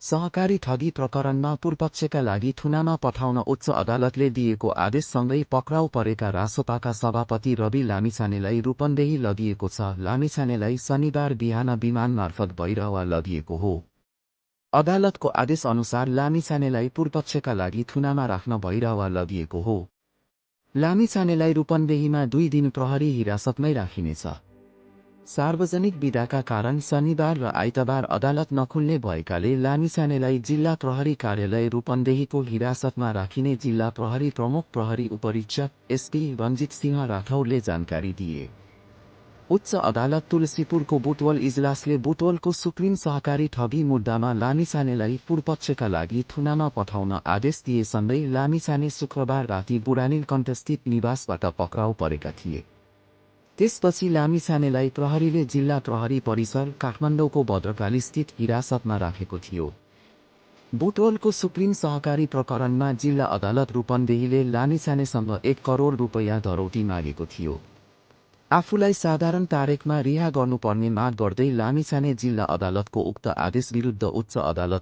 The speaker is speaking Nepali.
सहकारी ठगी प्रकरणमा पूर्वपक्षका लागि थुनामा पठाउन उच्च अदालतले दिएको आदेशसँगै पक्राउ परेका रासोपाका सभापति रवि लामिछानेलाई रूपन्देही लगिएको छ। लामिछानेलाई शनिबार बिहान विमान मार्फत भैरहवा लगिएको हो। अदालतको आदेशअनुसार लामिछानेलाई पूर्वपक्षका लागि थुनामा राख्न भैरहवा लगिएको हो। लामिछानेलाई रूपन्देहीमा 2 दिन प्रहरी हिरासतमै राखिनेछ। सार्वजनिक बिदाका कारण शनिबार र आइतबार अदालत नखुल्ने भएकाले लामिछानेलाई जिल्ला प्रहरी कार्यालय रूपन्देहीको हिरासतमा राखिने जिल्ला प्रहरी प्रमुख प्रहरी उपरीक्षक एसपी रञ्जित सिंह राठौरले जानकारी दिए। उच्च अदालत तुलसीपुरको बुटवल इजलासले बुटवलको सुप्रिम सहकारी ठगी मुद्दामा लामिछानेलाई पूर्वपक्षका लागि थुनामा पठाउन आदेश दिएसँगै लामिछाने शुक्रबार राति बुढानील कण्ठस्थित निवासबाट पक्राउ परेका थिए। त्यसपछि लामिछानेलाई प्रहरीले जिल्ला प्रहरी परिसर काठमाडौँको भद्रकालीस्थित हिरासतमा राखेको थियो। बुटवलको सुप्रिम सहकारी प्रकरणमा जिल्ला अदालत रूपन्देहीले लामिछानेसँग 1 करोड रुपैयाँ धरौटी मागेको थियो। आफूलाई साधारण तारिखमा रिहा गर्नुपर्ने माग गर्दै लामिछाने जिल्ला अदालतको उक्त आदेश विरुद्ध उच्च अदालत